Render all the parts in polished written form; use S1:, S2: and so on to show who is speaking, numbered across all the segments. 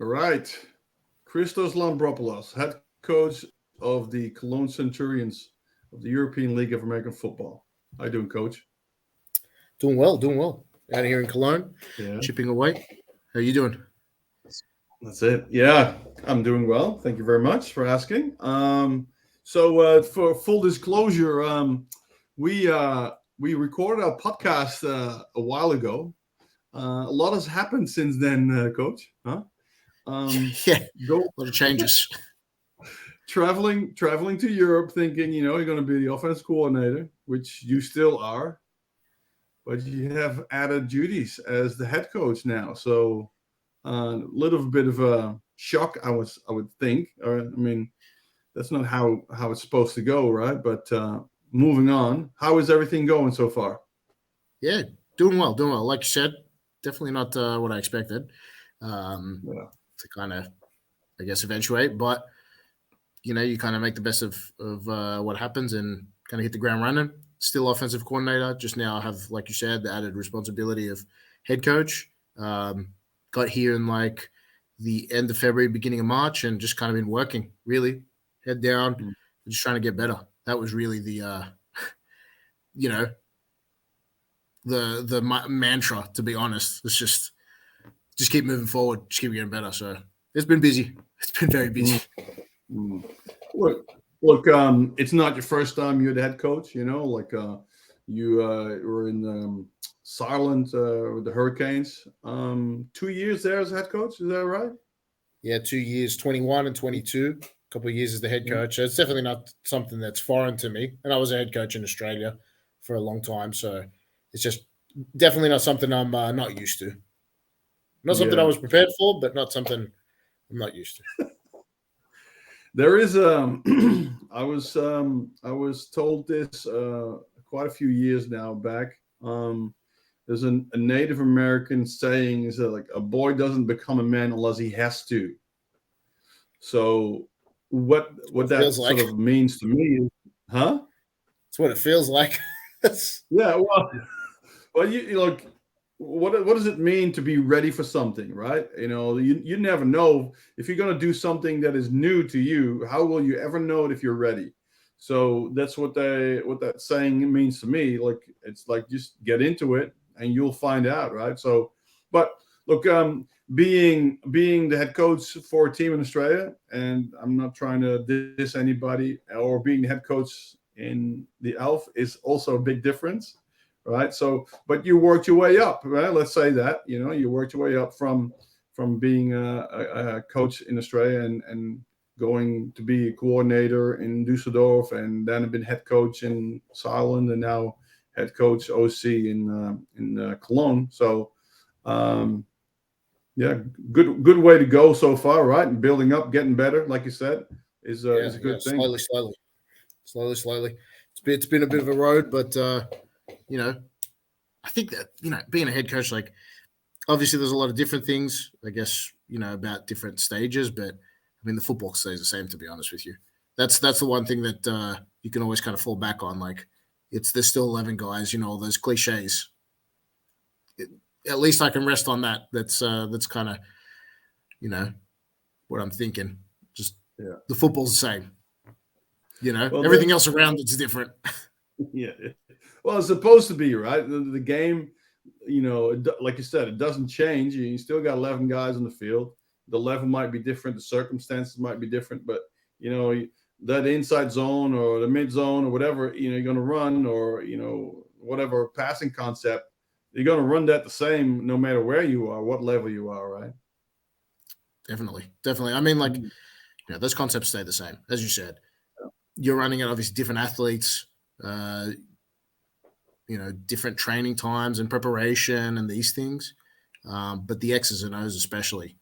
S1: All right. Christos Lambropoulos, head coach of the Cologne Centurions of the European League of American Football. How you doing, coach?
S2: Doing well, doing well. Out here in Cologne,
S1: Yeah,
S2: chipping away. How you doing?
S1: that's it. Yeah, I'm doing well. Thank you very much for asking. For full disclosure, we recorded our podcast a while ago. A lot has happened since then, coach. Huh? Um,
S2: Yeah, a
S1: go
S2: lot of changes.
S1: traveling to Europe, thinking you're going to be the offense coordinator, which you still are, but you have added duties as the head coach now. So a little bit of a shock, I would think. Or I mean, that's not how it's supposed to go, right? But moving on, how is everything going so far?
S2: Yeah, doing well, doing well. Like you said, definitely not what I expected
S1: Yeah.
S2: to kind of, I guess, eventuate. But you kind of make the best of what happens and kind of hit the ground running. Still offensive coordinator. Just now, I have, like you said, the added responsibility of head coach. Got here in like the end of February, beginning of March, and just kind of been working. Really, head down,
S1: Mm.
S2: just trying to get better. That was really the you know the mantra. To be honest, it's just keep moving forward, just keep getting better. So it's been busy. It's been very busy.
S1: Mm. Mm. Look, it's not your first time you're the head coach. You were in Silent with the Hurricanes. 2 years there as a head coach. Is that right?
S2: Yeah, 2 years, 21 and 22. A couple of years as the head
S1: Yeah.
S2: coach. So it's definitely not something that's foreign to me. And I was a head coach in Australia for a long time. So it's just definitely not something I'm not used to. Not something I
S1: Yeah.
S2: was prepared for, but not something I'm not used to.
S1: There is I was told this quite a few years now back. There's a Native American saying is that like a boy doesn't become a man unless he has to. So what
S2: What it feels
S1: that sort
S2: like.
S1: of means to me is, huh?
S2: It's what it feels like. That's
S1: Yeah, well, you look. What does it mean to be ready for something, right? You never know if you're going to do something that is new to you. How will you ever know it if you're ready? So that's what that saying means to me. Like it's like just get into it and you'll find out, right? So, but look, being the head coach for a team in Australia, and I'm not trying to diss anybody, or being the head coach in the Elf is also a big difference, right? So, but you worked your way up, right? Let's say that you worked your way up from being a coach in Australia and going to be a coordinator in Dusseldorf, and then have been head coach in Silent, and now head coach OC in Cologne. So, um, yeah, good way to go so far, right? And building up, getting better, like you said,
S2: yeah,
S1: is a
S2: yeah.
S1: good thing.
S2: Slowly. It's been a bit of a road, but you know, I think that being a head coach, like obviously there's a lot of different things, I guess, about different stages, but I mean the football stays the same, to be honest with you. That's the one thing that you can always kind of fall back on. Like there's still 11 guys, all those cliches. It, at least I can rest on that. That's kind of you know what I'm thinking. Just
S1: Yeah.
S2: the football's the same.
S1: Well,
S2: Everything else around it's different.
S1: yeah. Well, it's supposed to be, right? The game, like you said, it doesn't change. You still got 11 guys on the field. The level might be different. The circumstances might be different, but you know that inside zone or the mid zone or whatever you're going to run, or whatever passing concept, you're going to run that the same no matter where you are, what level you are, right?
S2: Definitely. I mean, like
S1: Mhm.
S2: those concepts stay the same, as you said. You're running at obviously different athletes, uh, different training times and preparation and these things. But the X's and O's, especially,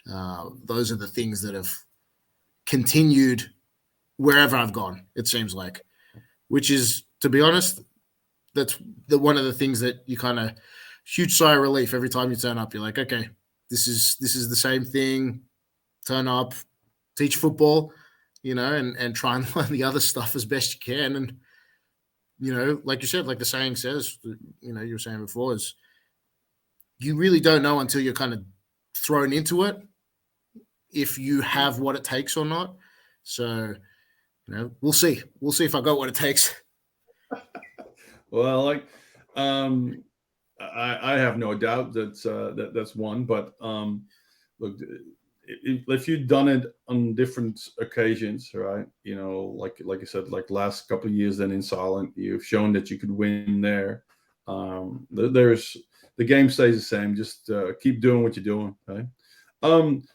S2: those are the things that have continued wherever I've gone. It seems like, which is, to be honest, that's one of the things that you kind of huge sigh of relief every time you turn up. You're like, okay, this is the same thing. Turn up, teach football, and try and learn the other stuff as best you can. And like you said, like the saying says, you were saying before, is you really don't know until you're kind of thrown into it. if you have what it takes or not. So, we'll see. We'll see if I got what it takes.
S1: Well, like, I have no doubt that's one. But look, if you've done it on different occasions, right? Like I said, like last couple of years, then in Silent, you've shown that you could win there. There's the game stays the same. Just keep doing what you're doing. Okay.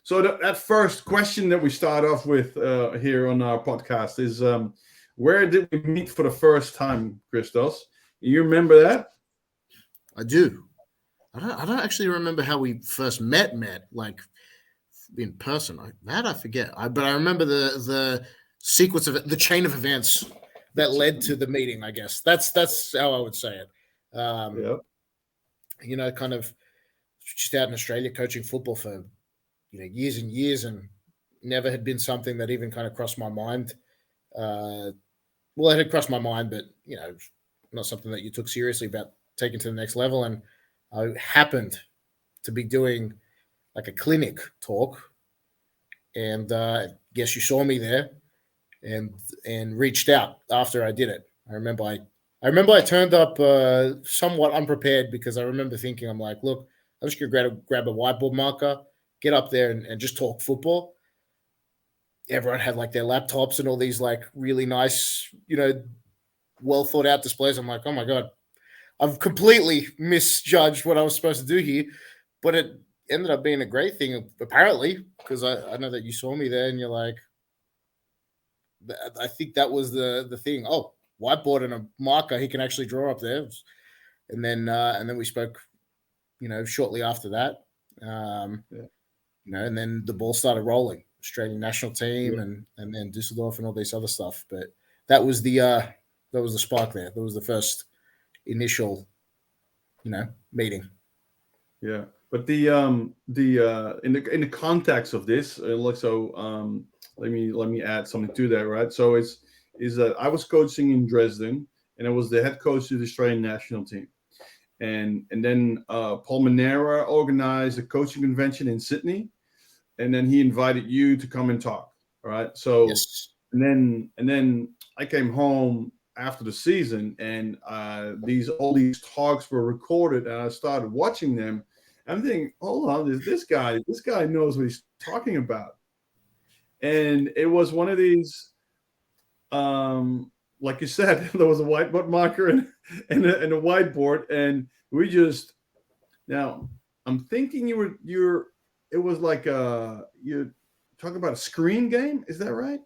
S1: So that first question that we start off with here on our podcast is, where did we meet for the first time, Christos? You remember that?
S2: I do. I don't actually remember how we first met, like in person. I forget. But I remember the sequence of it, the chain of events that led to the meeting. I guess that's how I would say it. Kind of just out in Australia coaching football for years and years, and never had been something that even kind of crossed my mind. Well, it had crossed my mind, but not something that you took seriously about taking to the next level. And I happened to be doing like a clinic talk, and guess you saw me there, and reached out after I did it. I remember I turned up somewhat unprepared, because I remember thinking, I'm like, look, I'm just gonna grab a whiteboard marker, get up there and just talk football. Everyone had like their laptops and all these like really nice, well thought out displays. I'm like, oh my God, I've completely misjudged what I was supposed to do here. But it ended up being a great thing, apparently, because I know that you saw me there and you're like, I think that was the thing. Oh, whiteboard and a marker, he can actually draw up there. And then we spoke, shortly after that. And then the ball started rolling. Australian national team, and then Düsseldorf and all this other stuff. But that was the spark there. That was the first initial, meeting.
S1: Yeah, but the in the context of this, let me add something to that, right? So is that I was coaching in Dresden, and I was the head coach of the Australian national team, and then Paul Manera organized a coaching convention in Sydney, and then he invited you to come and talk. All right. So
S2: yes.
S1: and then I came home after the season, and all these talks were recorded, and I started watching them. I'm thinking, hold on, this guy knows what he's talking about. And it was one of these, like you said, there was a whiteboard marker and a whiteboard, and we just, now I'm thinking it was like you talking about a screen game, is that right?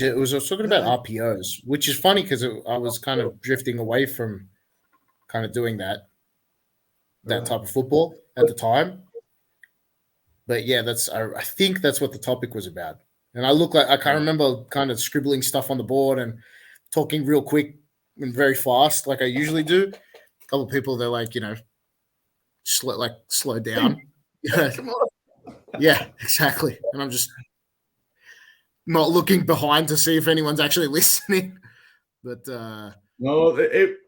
S2: It was talking about RPOs, which is funny because I was kind of drifting away from kind of doing that type of football at the time. But yeah, I think that's what the topic was about. And I can't remember kind of scribbling stuff on the board and talking real quick and very fast like I usually do. A couple of people, they're like, slow down. Yeah,
S1: come on.
S2: Yeah, exactly. And I'm just not looking behind to see if anyone's actually listening. But
S1: no,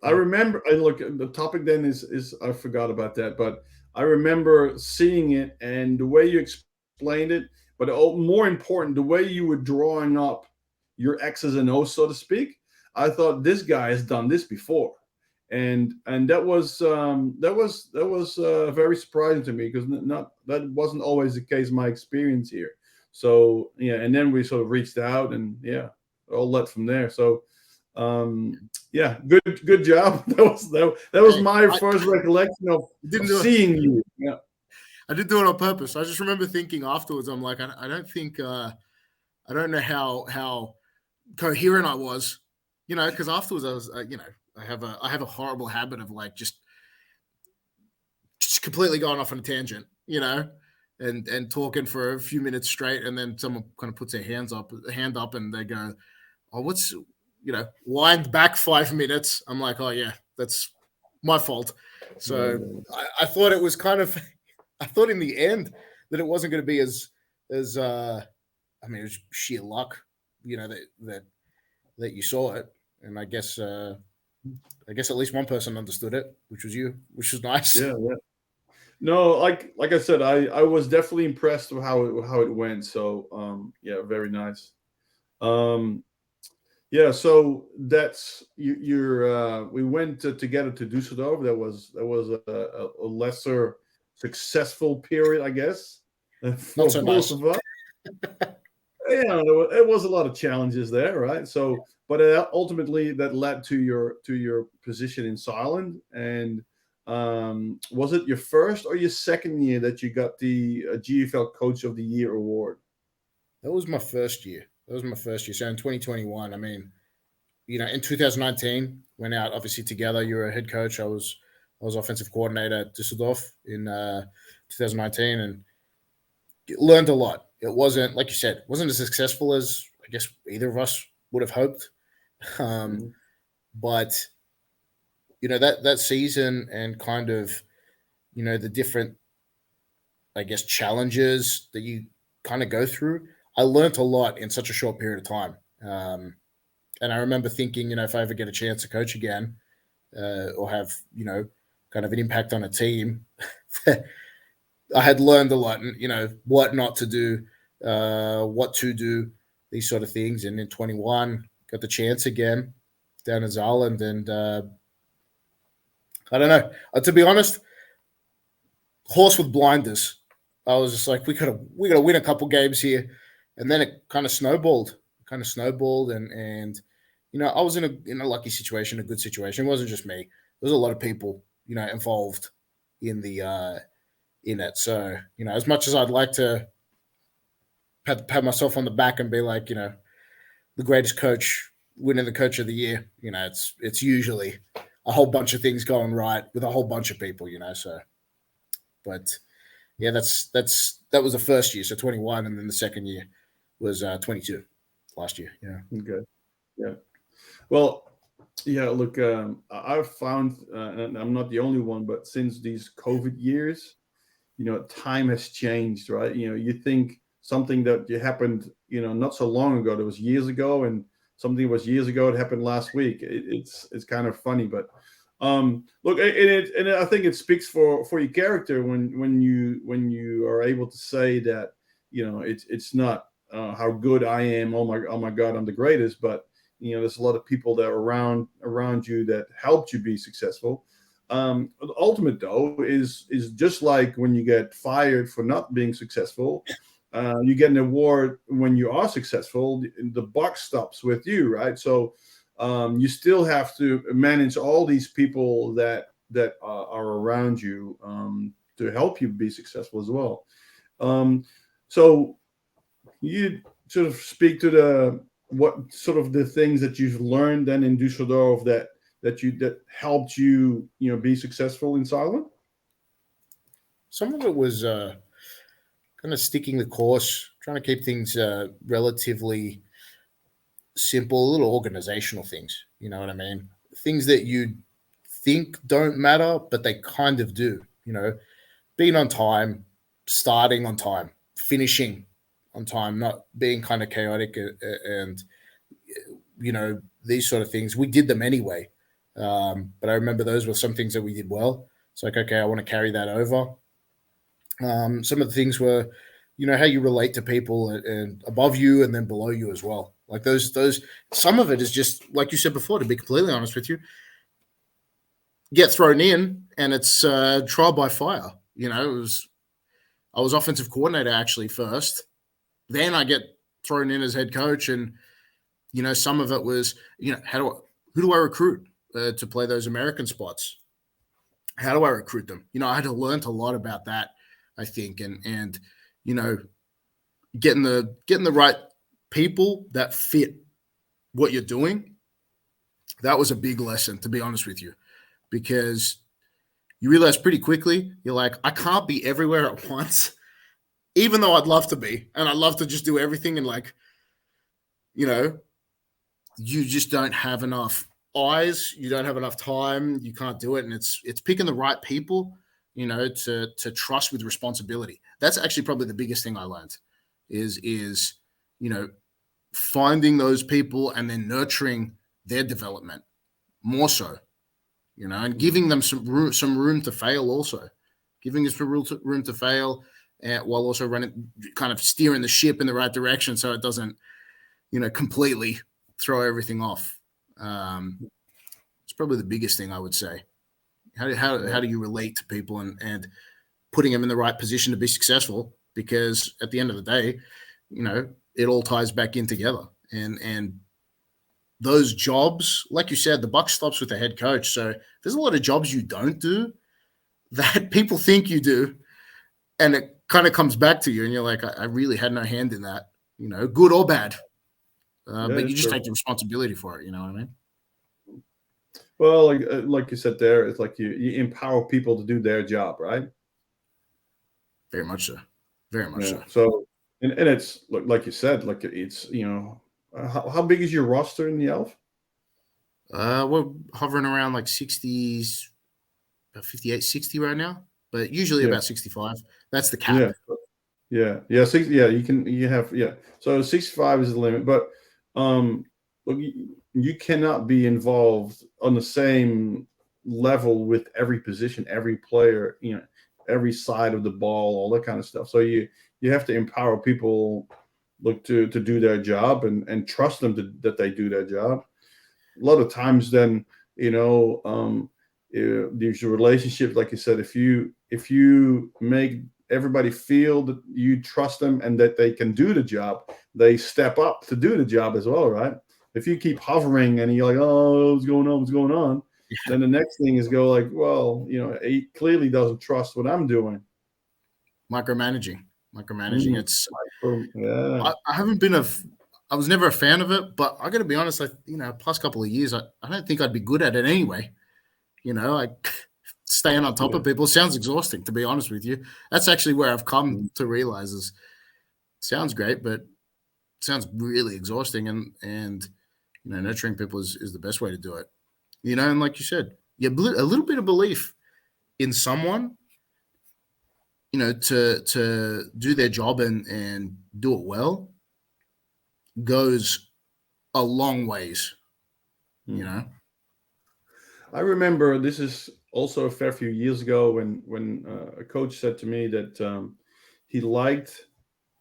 S1: I remember. Look, the topic then is I forgot about that, but I remember seeing it and the way you explained it. But more important, the way you were drawing up your X's and O's, so to speak. I thought this guy has done this before, and that was very surprising to me, because that wasn't always the case in my experience here. So yeah, and then we sort of reached out, and yeah, all led from there. So yeah, good job. That was my first recollection of seeing you. Yeah,
S2: I didn't do it on purpose. I just remember thinking afterwards, I'm like, I don't think I don't know how coherent I was, because afterwards I was, I have a horrible habit of like just completely going off on a tangent, and talking for a few minutes straight, and then someone kind of puts their hand up, and they go, "Oh, what's wind back 5 minutes." I'm like, "Oh yeah, that's my fault." So I thought it was kind of, I thought in the end that it wasn't going to be as I mean, it was sheer luck, that you saw it, and I guess at least one person understood it, which was you, which was nice.
S1: Yeah. No, like I said, I was definitely impressed with how it went. So yeah, very nice. Um, yeah, so that's you're we went together to Dusseldorf. That was a lesser successful period, I guess,
S2: Not
S1: for
S2: so
S1: both
S2: nice.
S1: of us. Yeah, it was a lot of challenges there, right? So, but ultimately that led to your position in Silent. And was it your first or your second year that you got the GFL Coach of the Year award?
S2: That was my first year. That was my first year. So in 2021, I mean, in 2019, went out obviously together. You were a head coach. I was offensive coordinator at Düsseldorf in 2019, and learned a lot. It wasn't, like you said, wasn't as successful as I guess either of us would have hoped. Um,
S1: Mhm.
S2: but that season and kind of the different, I guess, challenges that you kind of go through. I learned a lot in such a short period of time. And I remember thinking, if I ever get a chance to coach again, or have kind of an impact on a team, I had learned a lot, and what not to do, what to do, these sort of things. And in 21, got the chance again down in Zealand, and I don't know. To be honest, horse with blinders. I was just like, we gotta win a couple games here, and then it kind of snowballed, and I was in a lucky situation, a good situation. It wasn't just me. There was a lot of people involved in the in it. So as much as I'd like to pat myself on the back and be like, the greatest coach, winning the coach of the year, it's usually a whole bunch of things going right with a whole bunch of people, So, but yeah, that was the first year, so 21, and then the second year was 22 last year. Yeah.
S1: Okay. Yeah. Well, yeah. Look, I've found, and I'm not the only one, but since these COVID years, time has changed, right? You think something that happened, not so long ago, that was years ago, and something was years ago, it happened last week. It's kind of funny, but look, and I think it speaks for your character when you are able to say that, it's not how good I am. Oh my God, I'm the greatest. But there's a lot of people that are around you that helped you be successful. The ultimate though is just like when you get fired for not being successful, you get an award when you are successful. The buck stops with you, right? So you still have to manage all these people that are around you, to help you be successful as well. So you sort of speak to the what sort of the things that you've learned then in Düsseldorf that helped you be successful in Silent.
S2: Some of it was kind of sticking the course, trying to keep things relatively simple, little organizational things. You know what I mean? Things that you think don't matter, but they kind of do. Being on time, starting on time, finishing on time, not being kind of chaotic, and these sort of things. We did them anyway, but I remember those were some things that we did well. It's like, okay, I want to carry that over. Some of the things were, how you relate to people and above you and then below you as well. Like those. Some of it is just like you said before. To be completely honest with you, get thrown in and it's trial by fire. I was offensive coordinator actually first. Then I get thrown in as head coach, and some of it was who do I recruit to play those American spots? How do I recruit them? I had to learn a lot about that, I think, and getting the right people that fit what you're doing. That was a big lesson, to be honest with you, because you realize pretty quickly you're like, I can't be everywhere at once, even though I'd love to be, and I'd love to just do everything, and you just don't have enough eyes, you don't have enough time, you can't do it, and it's picking the right people, to trust with responsibility. That's actually probably the biggest thing I learned is finding those people and then nurturing their development more so, and giving them some room to fail also. giving us room to fail, while also kind of steering the ship in the right direction so it doesn't, completely throw everything off. It's probably the biggest thing I would say. How do you relate to people and putting them in the right position to be successful? Because at the end of the day, it all ties back in together. And those jobs, like you said, the buck stops with the head coach. So there's a lot of jobs you don't do that people think you do, and it kind of comes back to you, and you're like, I really had no hand in that, good or bad. But you just take the responsibility for it. You know what I mean?
S1: Well, like you said there, it's like you empower people to do their job, right?
S2: Very much so. Very much so.
S1: So, and it's like you said, like it's how big is your roster in the Elf?
S2: We're hovering around like 60s, about 58, 60 right now, but usually about 65. That's the cap.
S1: Yeah. You have So 65 is the limit, but look, you cannot be involved on the same level with every position, every player, every side of the ball, all that kind of stuff. So you have to empower people, to do their job and trust them that they do their job. A lot of times, then there's a relationship, like you said. If you make everybody feel that you trust them and that they can do the job, they step up to do the job as well, right? If you keep hovering and you're like, oh, what's going on? Then the next thing is go like, well, he clearly doesn't trust what I'm doing.
S2: Micromanaging. It's
S1: I
S2: haven't been I was never a fan of it, but I got to be honest, past couple of years, I don't think I'd be good at it anyway. Staying on top of people sounds exhausting, to be honest with you. That's actually where I've come to realize is sounds great, but it sounds really exhausting. And nurturing people is the best way to do it. And like you said, a little bit of belief in someone, to do their job and do it well goes a long ways,
S1: I remember this is also a fair few years ago when a coach said to me that he liked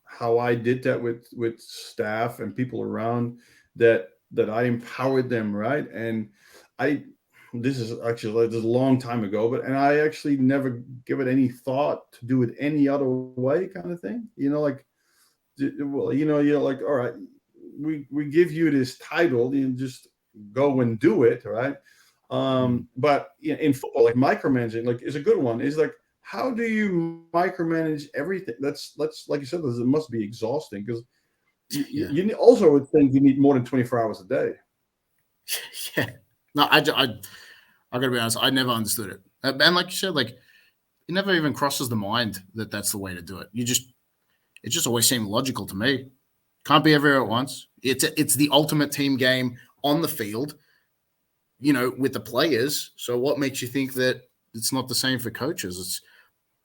S1: how I did that with staff and people around, that I empowered them, right? And this is actually a long time ago, and I actually never give it any thought to do it any other way, kind of thing. You're like, all right, we give you this title, you just go and do it, right? But in football, like micromanaging, is a good one. Is like, how do you micromanage everything? That's like you said, it must be exhausting because you also would think you need more than 24 hours a day.
S2: Yeah. No, I gotta be honest, I never understood it. And like you said, it never even crosses the mind that that's the way to do it. It just always seemed logical to me. Can't be everywhere at once. It's the ultimate team game on the field, with the players. So what makes you think that it's not the same for coaches?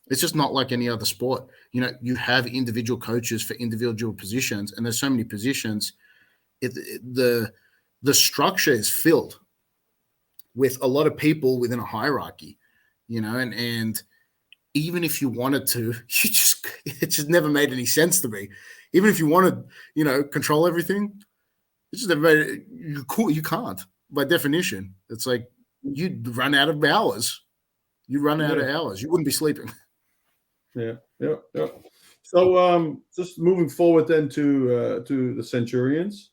S2: It's just not like any other sport. You have individual coaches for individual positions, and there's so many positions. The structure is filled with a lot of people within a hierarchy, and even if you wanted to, it just never made any sense to me. Even if you wanted, control everything, it just never made it. You can't, by definition. It's like you'd run out of hours. You wouldn't be sleeping.
S1: Yeah. So, just moving forward then to the Centurions.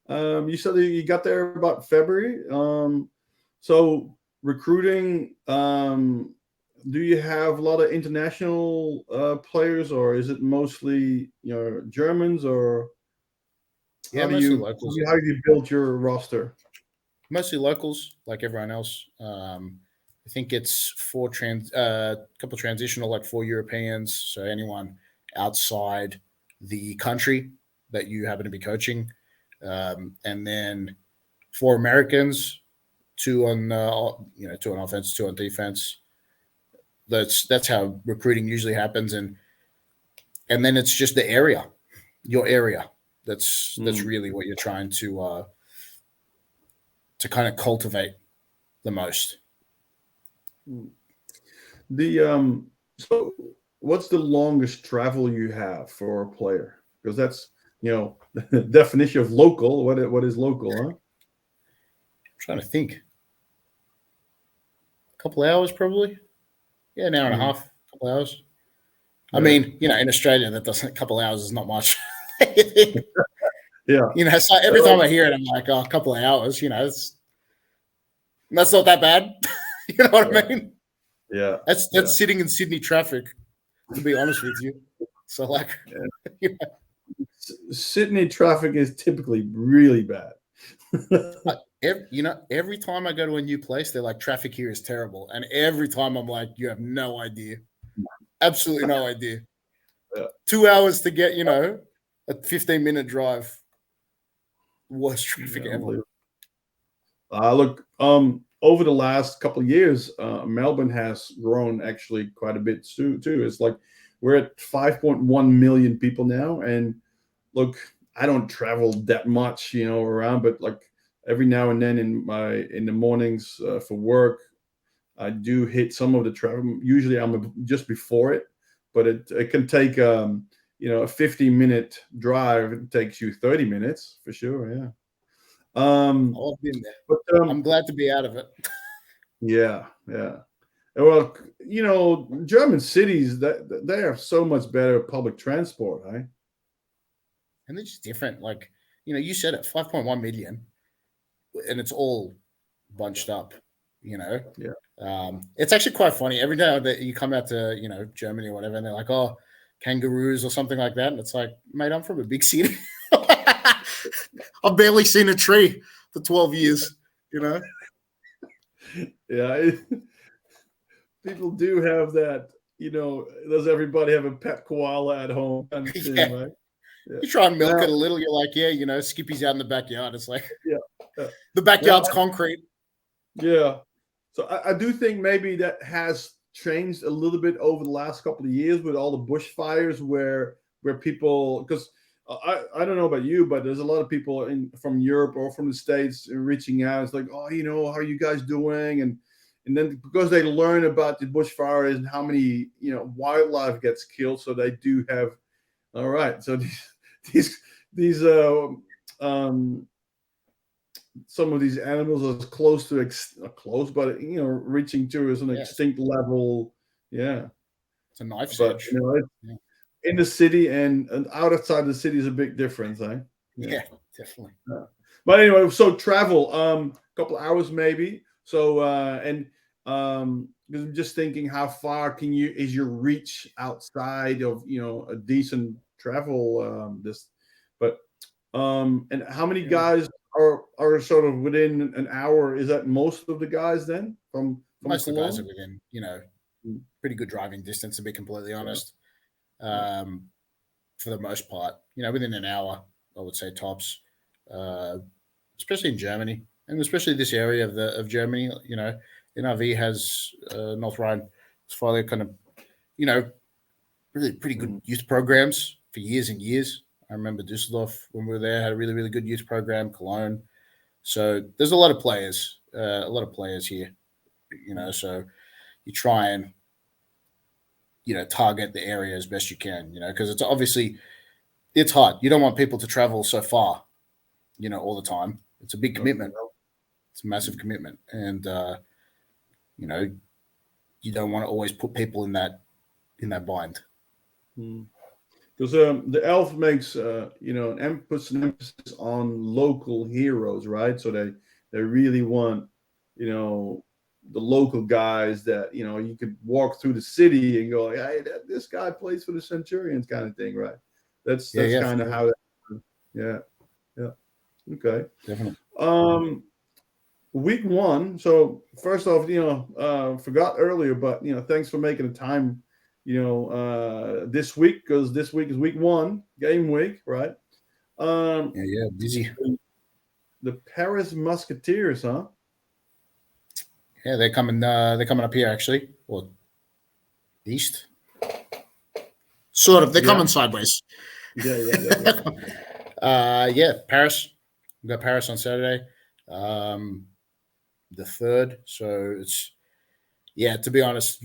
S1: You said that you got there about February. So recruiting, do you have a lot of international players, or is it mostly Germans, or how do you build your roster?
S2: Mostly locals, like everyone else. I think it's couple transitional, 4 Europeans. So anyone outside the country that you happen to be coaching, and then 4 Americans, 2 on 2 on offense, 2 on defense. That's how recruiting usually happens, and then it's just the area, your area. That's really what you're trying to kind of cultivate the most.
S1: The So, what's the longest travel you have for a player? Because that's the definition of local. What is local, huh?
S2: I'm trying to think. A couple of hours, probably. Yeah, an hour and a
S1: Mhm.
S2: half, a couple of hours. I
S1: Yeah,
S2: mean, in Australia, that doesn't. A couple of hours is not much.
S1: yeah.
S2: So every time I hear it, I'm like, oh, a couple of hours. That's not that bad. You know what
S1: Yeah,
S2: I mean?
S1: yeah,
S2: That's
S1: yeah.
S2: sitting in Sydney traffic, to be honest with you. So like,
S1: Yeah. Sydney traffic is typically really bad.
S2: every time I go to a new place, they're like, traffic here is terrible, and every time I'm like, you have no idea, absolutely no idea.
S1: Yeah.
S2: 2 hours to get, a 15-minute drive, worst traffic
S1: Yeah,
S2: ever.
S1: look, over the last couple of years, Melbourne has grown actually quite a bit too. It's like we're at 5.1 million people now, and look, I don't travel that much, around, but like every now and then in the mornings for work, I do hit some of the travel. Usually, I'm just before it, but it can take a 50-minute drive. It takes you 30 minutes for sure. Yeah.
S2: I've been there.
S1: But
S2: I'm glad to be out of it.
S1: yeah, yeah. Well, German cities that they have so much better public transport, right?
S2: And they're just different. Like, you said it, 5.1 million, and it's all bunched up, you know.
S1: Yeah.
S2: It's actually quite funny. Every time that you come out to, Germany or whatever, and they're like, oh, kangaroos or something like that. And it's like, mate, I'm from a big city. I've barely seen a tree for 12 years,
S1: Yeah. People do have that, does everybody have a pet koala at home kind of thing,
S2: Yeah.
S1: right? Yeah.
S2: You try and milk
S1: Now,
S2: it a little, you're like, yeah, Skippy's out in the backyard. It's like
S1: yeah. Yeah.
S2: the
S1: Now,
S2: backyard's concrete.
S1: yeah. So I do think maybe that has changed a little bit over the last couple of years with all the bushfires where people, because I don't know about you, but there's a lot of people from Europe or from the States reaching out. It's like, oh, how are you guys doing? And then because they learn about the bushfires and how many wildlife gets killed, so they do have. All right, so these um some of these animals are close to close, but reaching to an
S2: Yes.
S1: extinct level. Yeah,
S2: It's a knife's
S1: but
S2: edge. Yeah.
S1: in the city and outside the city is a big difference, eh?
S2: Yeah, definitely.
S1: Yeah. But anyway, so travel, a couple hours maybe. So and because I'm just thinking, how far is your reach outside of a decent travel this, but and how many
S2: Yeah.
S1: guys are sort of within an hour? Is that most of the guys then from
S2: Most of the guys are
S1: Cologne?
S2: within,
S1: Mm.
S2: pretty good driving distance, to be completely
S1: Yeah,
S2: honest.
S1: yeah.
S2: For the most part, within an hour, I would say tops. Uh, Especially in Germany, and especially this area of Germany. NRV has North Rhine-Westphalia kind of, really pretty good
S1: Mm.
S2: youth programs for years and years. I remember Dusseldorf when we were there had a really really good youth program. Cologne, so there's a lot of players here. So you try and target the area as best you can. Because it's obviously it's hard. You don't want people to travel so far, all the time. It's a big
S1: No,
S2: commitment. It's a massive commitment, and you know you don't want to always put people in that bind.
S1: no. Because the elf makes puts an emphasis on local heroes, right? So they really want the local guys that you could walk through the city and go, hey, this guy plays for the Centurions, kind of thing, right?
S2: Yeah,
S1: That's
S2: yeah,
S1: kind
S2: for
S1: of
S2: sure.
S1: how. Yeah, yeah, okay.
S2: Definitely.
S1: Um, week one. So first off, forgot earlier, but thanks for making the time. This week, because this week is week one, game week, right? Um,
S2: Yeah, yeah, busy.
S1: the Paris Musketeers, huh?
S2: Yeah, they're coming up here actually, or east. Sort of. They're
S1: Yeah,
S2: coming sideways.
S1: yeah, yeah, yeah, yeah.
S2: Yeah, Paris. We got Paris on Saturday, the 3rd. So it's, yeah. To be honest,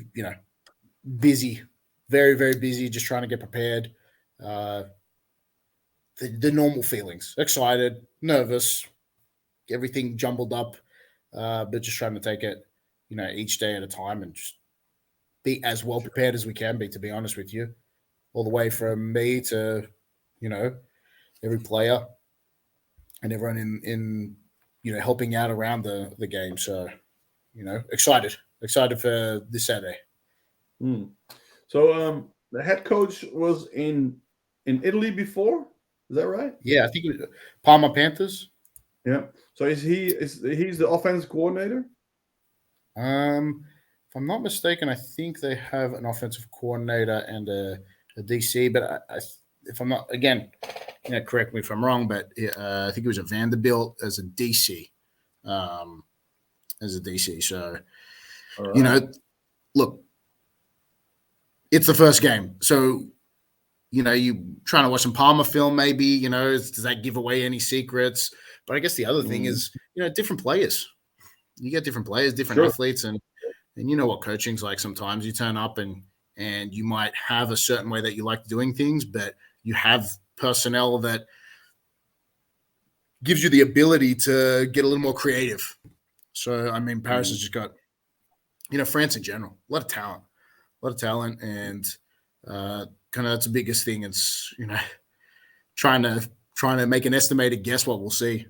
S2: busy, very, very busy, just trying to get prepared. The normal feelings, excited, nervous, everything jumbled up, but just trying to take it, each day at a time and just be as well prepared as we can be, to be honest with you, all the way from me to, every player and everyone in helping out around the game. So, excited for this Saturday.
S1: So the head coach was in Italy before, is that right?
S2: Yeah, I think it was Parma Panthers.
S1: Yeah. So he's the offense coordinator?
S2: If I'm not mistaken, I think they have an offensive coordinator and a DC. But if I'm not, again, correct me if I'm wrong, but I think it was a Vanderbilt as a DC. So, right. Look, it's the first game. So, you trying to watch some Palmer film, maybe, does that give away any secrets? But I guess the other thing is, different players. You get different players, different athletes, and you know what coaching's like sometimes. You turn up and you might have a certain way that you like doing things, but you have personnel that gives you the ability to get a little more creative. So, I mean, Paris has just got, France in general, a lot of talent, and kind of that's the biggest thing. It's, trying to make an estimated guess what we'll see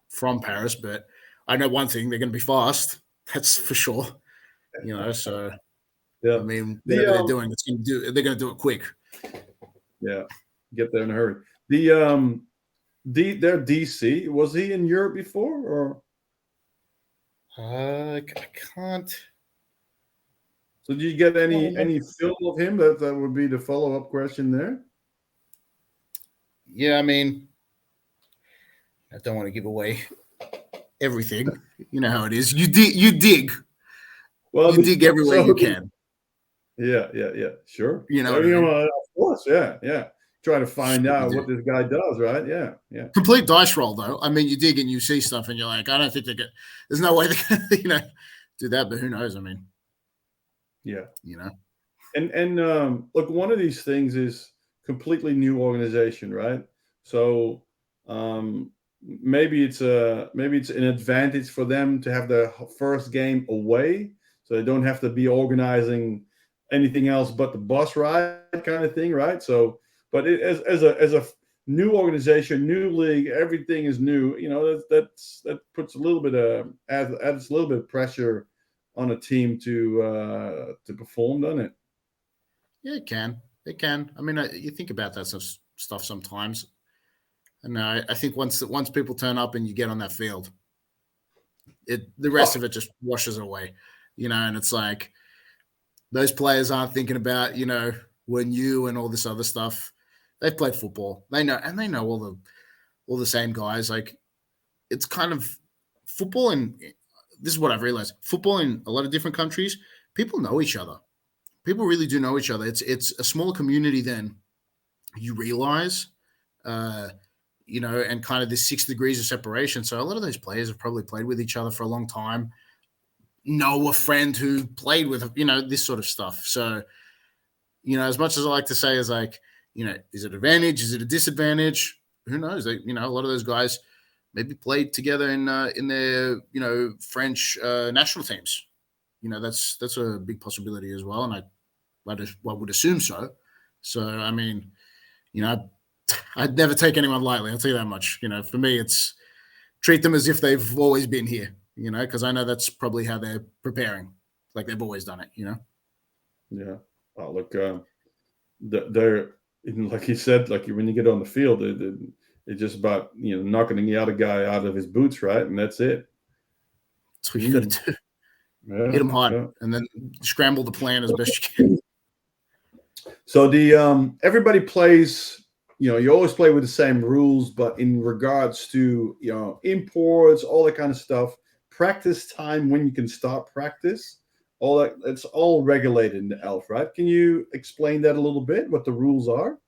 S2: from Paris. But I know one thing, they're going to be fast. That's for sure. So, I mean, whatever they're doing, they're going to do it quick.
S1: Yeah, get there in a hurry. Their DC, was he in Europe before, or?
S2: I can't.
S1: So did you get any film of him? That would be the follow-up question there.
S2: Yeah, I mean, I don't want to give away everything. You know how it is. You dig. Well, you dig everywhere you can.
S1: Yeah, sure.
S2: Of
S1: course, yeah. Try to find out what this guy does, right? Yeah.
S2: Complete dice roll, though. I mean, you dig and you see stuff, and you're like, I don't think there's no way they're going to, do that. But who knows? I mean,
S1: yeah,
S2: And
S1: look, one of these things is completely new organization, right? So maybe it's an advantage for them to have their first game away, so they don't have to be organizing anything else but the bus ride kind of thing, right? So, but as a new organization, new league, everything is new. That puts a little bit adds a little bit of pressure on a team to perform, doesn't it?
S2: Yeah, it can. It can. I mean, you think about that stuff sometimes. And I think once people turn up and you get on that field, the rest of it just washes away, and it's like those players aren't thinking about, when you and all this other stuff. They've played football. They know, and they know all the same guys. Like, it's kind of football, and this is what I've realized. Football in a lot of different countries, people know each other. People really do know each other. It's a smaller community than you realize, and kind of this 6 degrees of separation. So a lot of those players have probably played with each other for a long time, know a friend who played with, this sort of stuff. So, as much as I like to say is like, is it an advantage? Is it a disadvantage? Who knows? A lot of those guys maybe played together in their, French national teams. That's a big possibility as well. And I would assume so. So, I mean, I'd never take anyone lightly. I'll tell you that much. For me, it's treat them as if they've always been here, because I know that's probably how they're preparing, like they've always done it,
S1: Yeah. Oh, look, they're, like you said, like when you get on the field, it's just about, knocking the other guy out of his boots, right? And that's it.
S2: That's what you got to do. Yeah, hit them hard, and then scramble the plan as best you can.
S1: So everybody plays, you always play with the same rules, but in regards to, imports, all that kind of stuff, practice time, when you can start practice, all that, it's all regulated in the ELF, right? Can you explain that a little bit, what the rules are?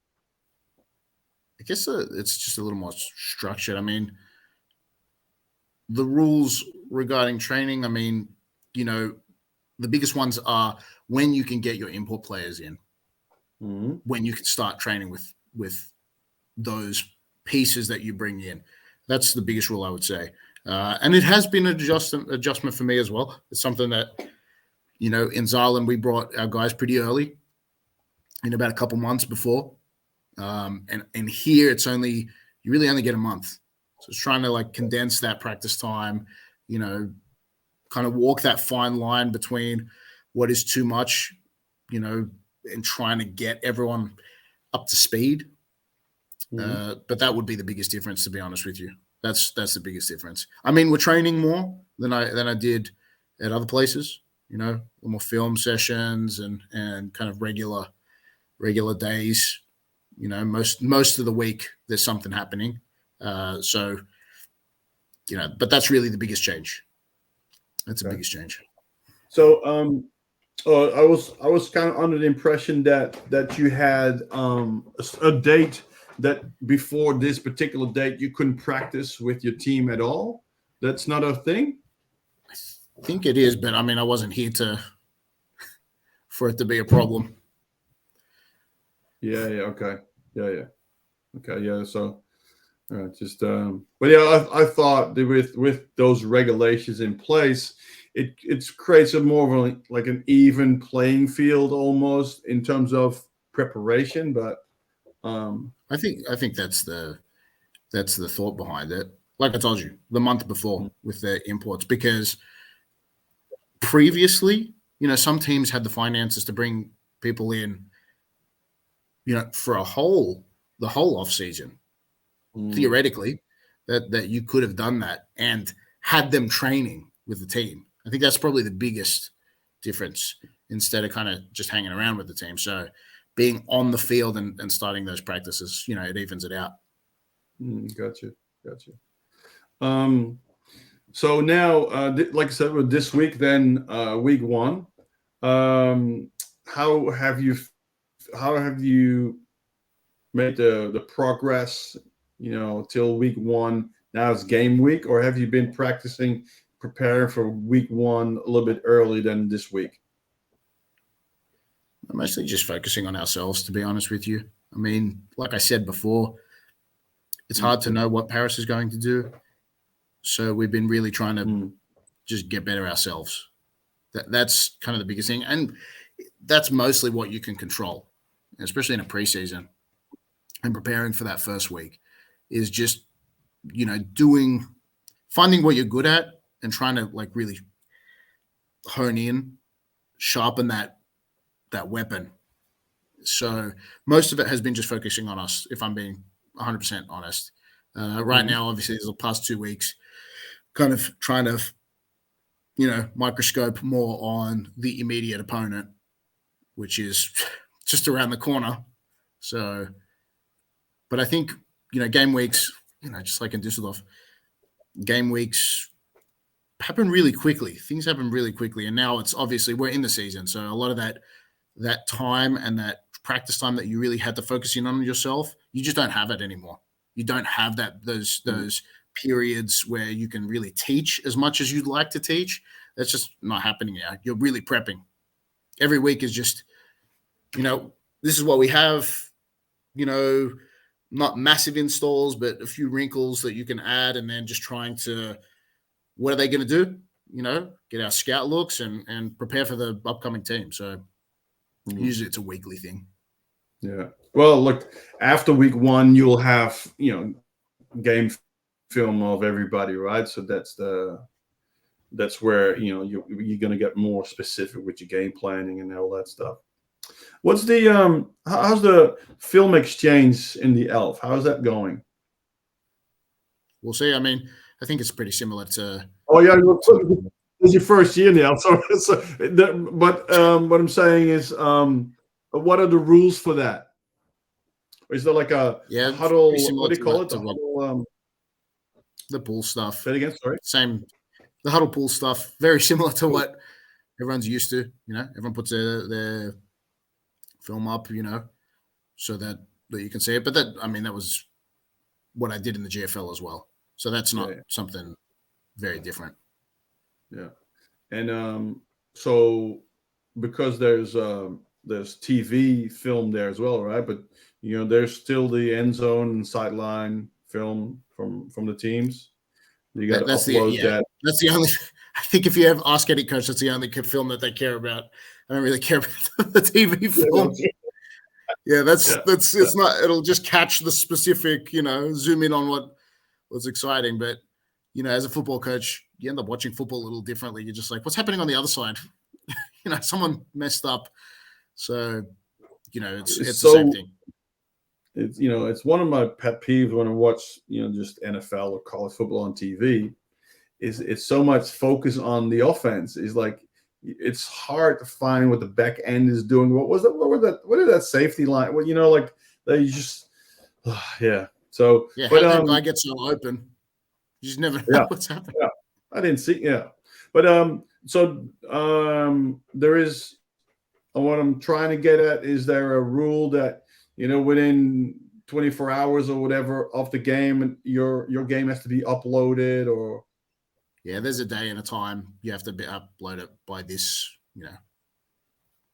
S2: I guess it's just a little more structured. I mean, the rules regarding training, I mean, the biggest ones are when you can get your import players in,
S1: Mm-hmm.
S2: when you can start training with those pieces that you bring in. That's the biggest rule, I would say. And it has been an adjustment for me as well. It's something that, in Zeeland, we brought our guys pretty early, in about a couple months before. And here you really only get a month. So it's trying to like condense that practice time, kind of walk that fine line between what is too much, and trying to get everyone up to speed.
S1: Mm-hmm.
S2: But that would be the biggest difference, to be honest with you. That's the biggest difference. I mean, we're training more than I did at other places, more film sessions and kind of regular days. Most of the week there's something happening. But that's really the biggest change. That's the biggest change.
S1: So, I was kind of under the impression that you had a date that before this particular date you couldn't practice with your team at all. That's not a thing.
S2: I think it is, but I mean, I wasn't here for it to be a problem.
S1: Yeah. Okay. Yeah. Okay. Yeah. So, all right. Just, but yeah, I thought that with those regulations in place, it creates a more of like an even playing field almost in terms of preparation. But
S2: I think that's the thought behind it. Like I told you, the month before with the imports, because previously, some teams had the finances to bring people in, for the whole off season. Theoretically, that you could have done that and had them training with the team. I think that's probably the biggest difference, instead of kind of just hanging around with the team. So being on the field and starting those practices, it evens it out.
S1: Gotcha. So now, like I said, with this week, then week one, how have you made the progress? Till week one. Now it's game week, or have you been preparing for week one a little bit early than this week?
S2: I'm mostly just focusing on ourselves, to be honest with you. I mean, like I said before, it's hard to know what Paris is going to do. So we've been really trying to just get better ourselves. That's kind of the biggest thing. And that's mostly what you can control, especially in a preseason and preparing for that first week, is just, finding what you're good at and trying to like really hone in, sharpen that weapon. So most of it has been just focusing on us, if I'm being 100% honest. Right now, obviously, there's the past 2 weeks kind of trying to, microscope more on the immediate opponent, which is just around the corner. So, but I think, game weeks, just like in Düsseldorf, game weeks happen really quickly. Things happen really quickly. And now it's obviously we're in the season. So a lot of that time and that practice time that you really had to focus in on yourself, you just don't have it anymore. You don't have those periods where you can really teach as much as you'd like to teach. That's just not happening now. You're really prepping. Every week is just, this is what we have, not massive installs, but a few wrinkles that you can add, and then just trying to, what are they going to do? Get our scout looks and prepare for the upcoming team. So usually it's a weekly thing.
S1: Yeah. Well, look, after week one, you'll have, game film of everybody, right? So that's where, you're going to get more specific with your game planning and all that stuff. What's the how's the film exchange in the Elf? How's that going?
S2: We'll see. I mean, I think it's pretty similar to.
S1: Oh yeah, it's your first year now. But what I'm saying is, what are the rules for that? Or is there like a huddle? What do you call it? The huddle.
S2: The pool stuff.
S1: Say it again. Sorry.
S2: Same. The huddle pool stuff. Very similar to what everyone's used to. Everyone puts their film up. So that you can see it. But that was what I did in the GFL as well. So that's not something very different.
S1: Yeah. And so because there's TV film there as well, right? But there's still the end zone and sideline film from the teams. You got to upload that.
S2: That's the only. I think if you ever ask any coach, that's the only film that they care about. I don't really care about the TV film. Yeah, that's it's not. It'll just catch the specific, zoom in on what was exciting. But as a football coach, you end up watching football a little differently. You're just like, what's happening on the other side? Someone messed up. So, it's the same thing.
S1: It's one of my pet peeves when I watch, just NFL or college football on TV. Is it's so much focus on the offense. Is like it's hard to find what the back end is doing. What was that? What did that safety line? Well, like they just, yeah. So,
S2: yeah, but that guy gets so open, you just never know what's happening.
S1: Yeah, I didn't see. Yeah, but there is. What I'm trying to get at is there a rule that within 24 hours or whatever of the game, your game has to be uploaded or.
S2: Yeah, there's a day and a time you have to upload it by this,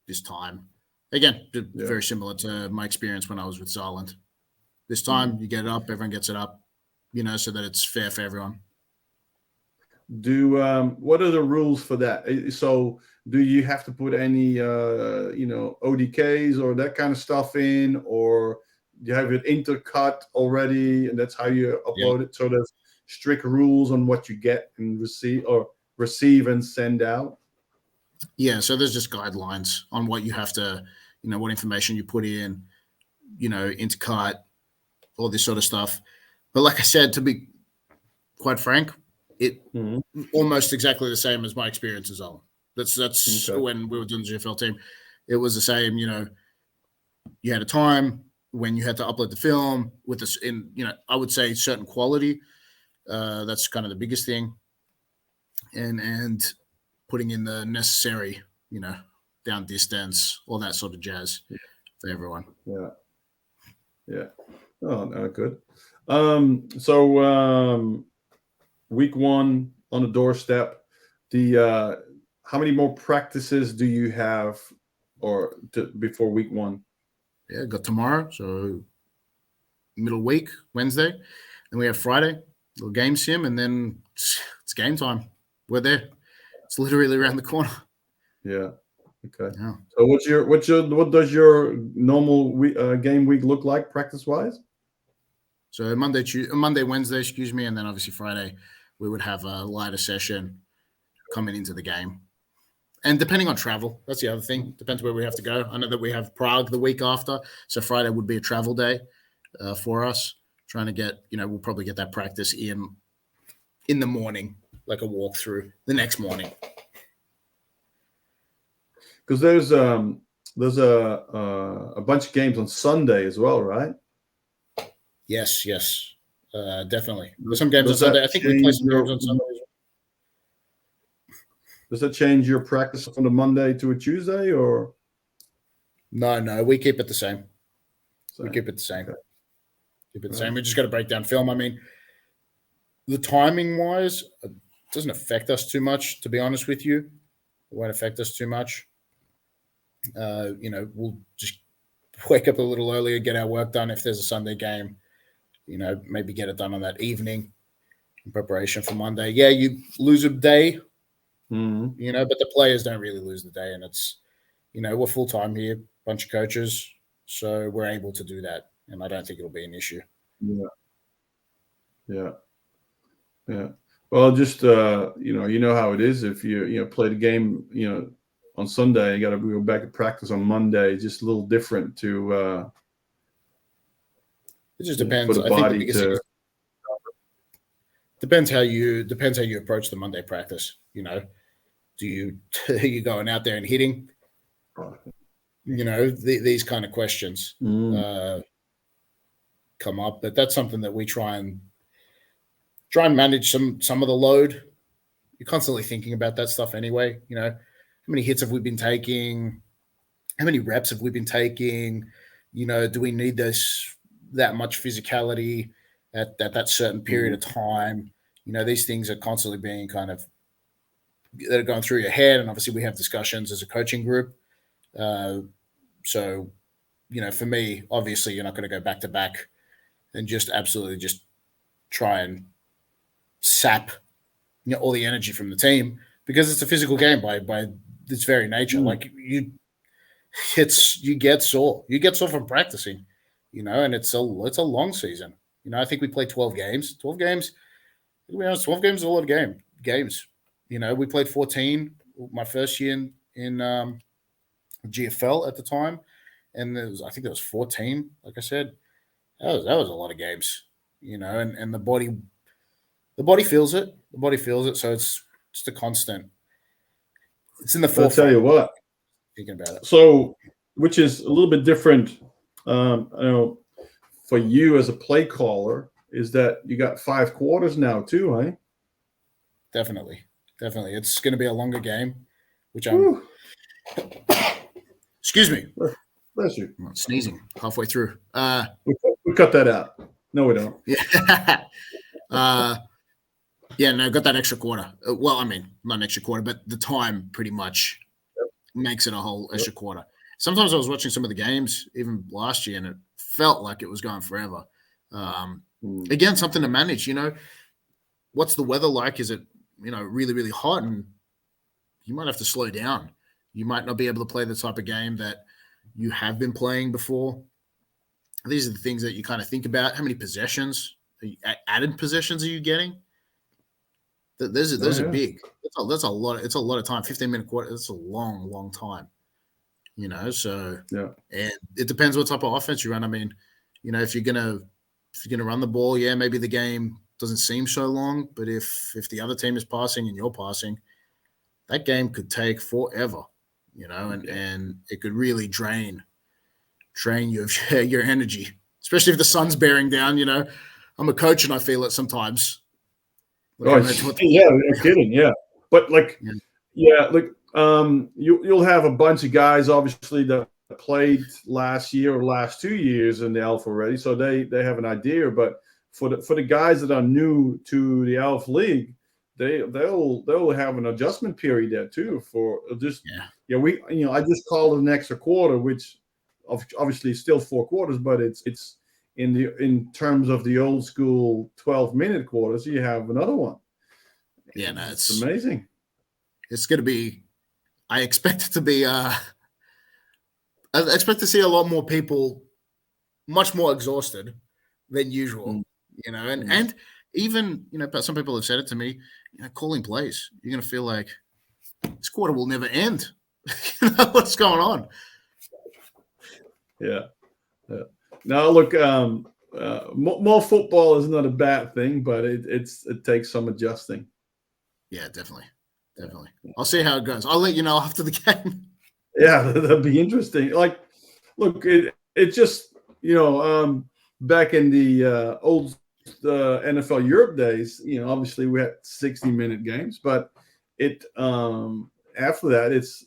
S2: this time. Again, very similar to my experience when I was with Zealand. This time you get it up, everyone gets it up, so that it's fair for everyone.
S1: What are the rules for that? So do you have to put any, ODKs or that kind of stuff in, or do you have it intercut already and that's how you upload it? So there's strict rules on what you get and receive and send out?
S2: Yeah, so there's just guidelines on what you have to, what information you put in, intercut, all this sort of stuff. But like I said, to be quite frank, it almost exactly the same as my experience as well. That's okay. When we were doing the GFL team, it was the same. You had a time when you had to upload the film with this in, I would say certain quality. That's kind of the biggest thing, and putting in the necessary, down distance, all that sort of jazz for everyone.
S1: Yeah. Oh, no, good. So week one on the doorstep. How many more practices do you have, before week one?
S2: Yeah, got tomorrow, so middle week, Wednesday, and we have Friday. Little game sim, and then it's game time. We're there. It's literally around the corner.
S1: Yeah. Okay. Yeah. So what does your normal game week look like practice wise?
S2: So Monday, Wednesday, and then obviously Friday we would have a lighter session coming into the game. And depending on travel, that's the other thing. Depends where we have to go. I know that we have Prague the week after, so Friday would be a travel day for us. Trying to get, we'll probably get that practice in the morning, like a walkthrough the next morning.
S1: Because there's a bunch of games on Sunday as well, right?
S2: Yes, definitely. There's some games on Sunday. I think we play some games on Sunday.
S1: Does that change your practice from a Monday to a Tuesday, or?
S2: No, we keep it the same. We keep it the same. Okay. Keep it the same. We just got to break down film. I mean, the timing wise, it doesn't affect us too much, to be honest with you. It won't affect us too much. We'll just wake up a little earlier, get our work done. If there's a Sunday game, maybe get it done on that evening in preparation for Monday. Yeah, you lose a day, but the players don't really lose the day. And it's, we're full-time here, bunch of coaches, so we're able to do that. And I don't think it'll be an issue.
S1: Yeah. Well, just you know how it is. If you play the game, on Sunday, you got to go back to practice on Monday. It's just a little different to.
S2: It just depends. I think the biggest thing depends how you approach the Monday practice. Do you going out there and hitting? These kind of questions come up, but that's something that we try and manage some of the load. You're constantly thinking about that stuff anyway. How many hits have we been taking? How many reps have we been taking? Do we need that much physicality at that certain period of time? These things are constantly being kind of that are going through your head, and obviously we have discussions as a coaching group. So, for me, obviously you're not going to go back to back and just absolutely just try and sap all the energy from the team, because it's a physical game by its very nature. Like you get sore. You get sore from practicing, and it's a long season. I think we play 12 games. 12 games, to be honest, 12 games is a lot of games. We played 14 my first year in GFL at the time, and I think there was 14. Like I said, that was a lot of games. And the body feels it. The body feels it. So it's just a constant. It's in the forefront.
S1: I'll tell you what.
S2: Thinking about it.
S1: So, which is a little bit different, for you as a play caller, is that you got 5 quarters now too, eh?
S2: Definitely. It's going to be a longer game, which I'm. Excuse me.
S1: Bless you.
S2: I'm sneezing halfway through.
S1: We cut that out. No, we don't.
S2: Yeah. Got that extra quarter. Well, I mean, not an extra quarter, but the time pretty much makes it a whole extra quarter. Sometimes I was watching some of the games, even last year, and it felt like it was going forever. Again, something to manage. What's the weather like? Is it really, really hot, and you might have to slow down. You might not be able to play the type of game that you have been playing before. These are the things that you kind of think about. How many possessions, added possessions, are you getting? Those are big. That's a lot. It's a lot of time. 15-minute quarter. That's a long, long time. So and it depends what type of offense you run. I mean, if you're gonna run the ball, maybe the game doesn't seem so long. But if the other team is passing and you're passing, that game could take forever. And it could really drain your energy, especially if the sun's bearing down. I'm a coach and I feel it sometimes.
S1: No kidding. Yeah. But you'll have a bunch of guys obviously that played last year or last 2 years in the Alpha already, so they have an idea. But for the guys that are new to the Alpha League, they'll have an adjustment period there too. For just I just called it an extra quarter, which obviously is still 4 quarters, but it's in terms of the old school 12-minute quarters, you have another one.
S2: Yeah, no,
S1: it's amazing.
S2: It's going to be. I expect it to be. I expect to see a lot more people, much more exhausted than usual. And even but some people have said it to me. Calling plays, you're going to feel like this quarter will never end. What's going on?
S1: Yeah. Now look, more football is not a bad thing, but it takes some adjusting.
S2: Yeah, definitely. I'll see how it goes. I'll let you know after the game.
S1: Yeah, that'd be interesting. Like, look, it just back in the old NFL Europe days, obviously we had 60-minute games, but after that it's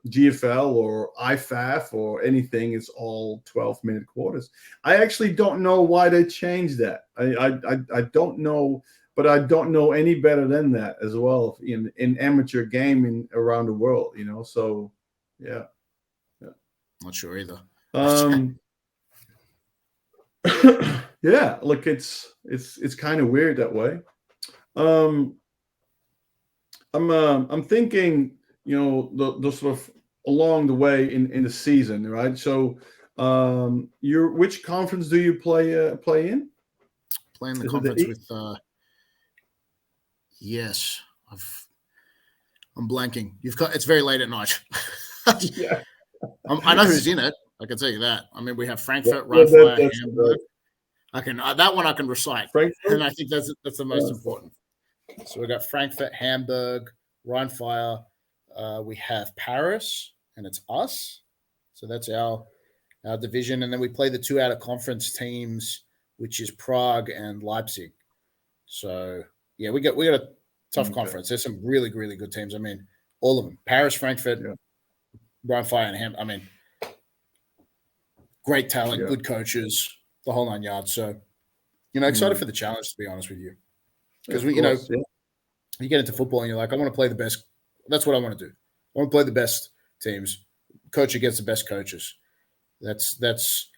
S1: GFL or IFAF or anything, it's all 12-minute quarters. I actually don't know why they changed that. I don't know, but I don't know any better than that as well in amateur gaming around the world, so yeah.
S2: Not sure either.
S1: Yeah, look, it's kind of weird that way. I'm thinking, the sort of along the way in the season, right? So, which conference do you play in?
S2: Playing the conference with. Yes, I'm blanking. It's very late at night.
S1: Yeah.
S2: I know who's in it. I can tell you that. I mean, we have Frankfurt, Rheinfire, Hamburg. Right. That one I can recite, Frankfurt? And I think that's the most important. So we got Frankfurt, Hamburg, Rheinfire. We have Paris, and it's us. So that's our division, and then we play the 2 out of conference teams, which is Prague and Leipzig. So yeah, we got a tough conference. There's some really, really good teams. I mean, all of them: Paris, Frankfurt, Rheinfire, and Ham. I mean, great talent, good coaches, the whole 9 yards. So, excited for the challenge, to be honest with you, because You get into football and you're like, I want to play the best. That's what I want to do. I want to play the best teams, coach against the best coaches. That's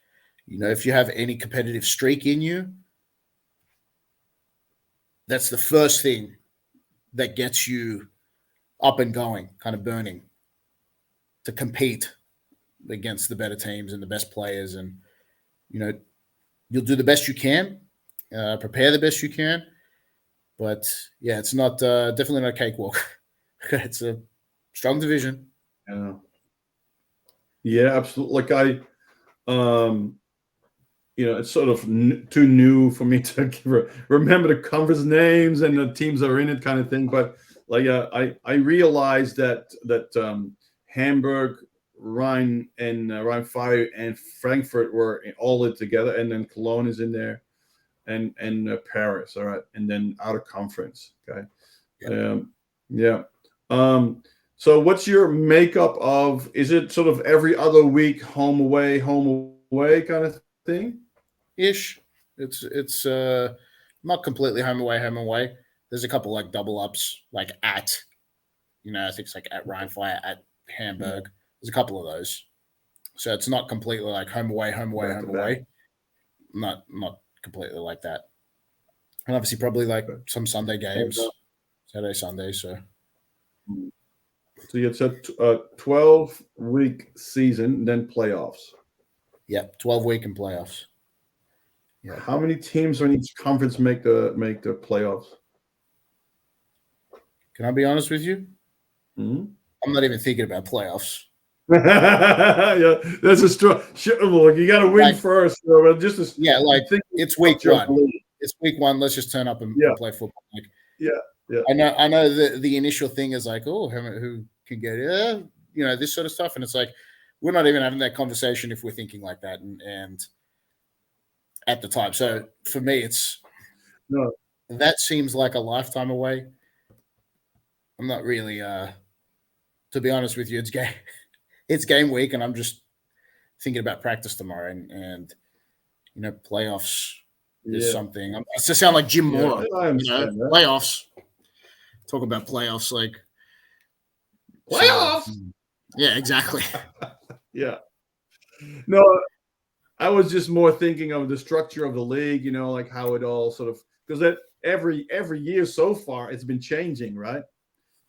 S2: if you have any competitive streak in you, that's the first thing that gets you up and going, kind of burning, to compete against the better teams and the best players. And, you'll do the best you can, prepare the best you can. But, yeah, it's not definitely not a cakewalk. It's a strong division.
S1: Yeah, absolutely. Like it's sort of too new for me to remember the conference names and the teams that are in it, kind of thing. But like, I realized that Hamburg, Rhein, and Rhein-Fire and Frankfurt were all it together, and then Cologne is in there, and Paris. All right, and then out of conference. Okay, yeah. So what's your makeup of? Is it sort of every other week, home away kind of thing?
S2: Ish. It's not completely home away. There's a couple like double ups, like I think it's like at Rhein-Fire, at Hamburg. There's a couple of those. So it's not completely like home away. Not completely like that. And obviously probably like some Sunday games, Saturday, Sunday. So
S1: it's a 12-week season, then playoffs.
S2: Yeah, 12-week and playoffs.
S1: Yeah. How many teams in each conference make the playoffs?
S2: Can I be honest with you?
S1: Mm-hmm.
S2: I'm not even thinking about playoffs.
S1: Yeah, that's a strong. Look, you got to win first. So
S2: it's week one. It's week one. Let's just turn up and play football. Like,
S1: yeah.
S2: I know the initial thing is like, oh, who can get it? This sort of stuff, and it's like we're not even having that conversation if we're thinking like that, and at the time. So for me, that seems like a lifetime away. I'm not really, to be honest with you, it's game week, and I'm just thinking about practice tomorrow, and playoffs is something. I just sound like Jim Moore. Playoffs. Talk about playoffs, like
S1: playoffs.
S2: Yeah, exactly.
S1: Yeah. No, I was just more thinking of the structure of the league. Like how it all sort of, because that every year so far it's been changing, right?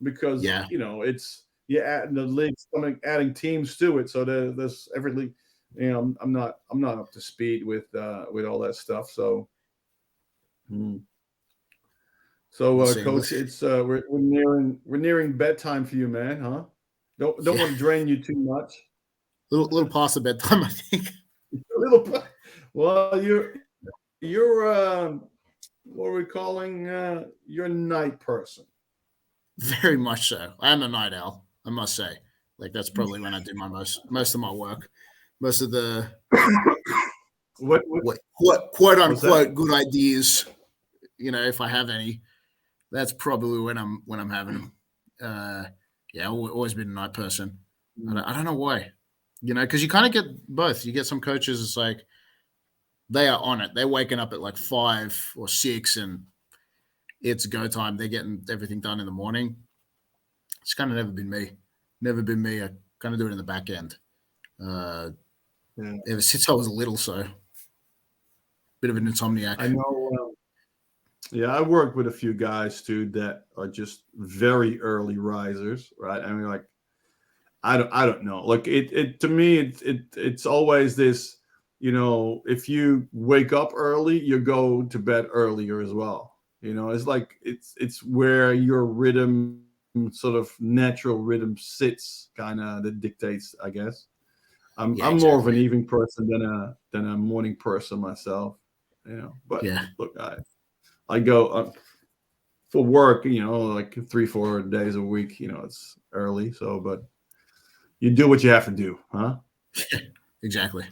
S1: Because it's adding the league's adding teams to it, so there's every league. I'm not up to speed with all that stuff. So, Coach, it's we're nearing bedtime for you, man, huh? Don't want to drain you too much.
S2: Little past the bedtime, I think.
S1: A little. Well, you're what are we calling? You're a night person.
S2: Very much so. I am a night owl, I must say. Like that's probably when I do my most of my work. Most of the
S1: what
S2: quote unquote good ideas, if I have any, that's probably when I'm having them. I've always been a night person. I don't know why. Because you kind of get both. You get some coaches, it's like they are on it. They're waking up at like 5 or 6 and it's go time. They're getting everything done in the morning. It's kind of never been me. I kind of do it in the back end. Ever since I was little, so bit of an insomniac.
S1: I know. I worked with a few guys too that are just very early risers, right? I mean, like, I don't know. Like it to me, it's always this. If you wake up early, you go to bed earlier as well. It's like it's where your rhythm, sort of natural rhythm, sits, kind of that dictates, I guess. I'm more of an evening person than a morning person myself. But look, I go for work. Like 3-4 days a week. It's early, so but you do what you have to do, huh?
S2: Exactly.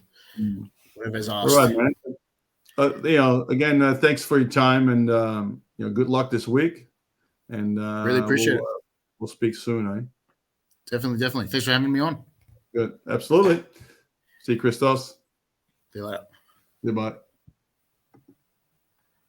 S2: Whatever's
S1: asked. All right, man. Again, thanks for your time, and good luck this week. And
S2: really appreciate it.
S1: We'll speak soon, eh?
S2: Definitely. Thanks for having me on.
S1: Good. Absolutely. See you, Christos.
S2: See you later.
S1: Goodbye.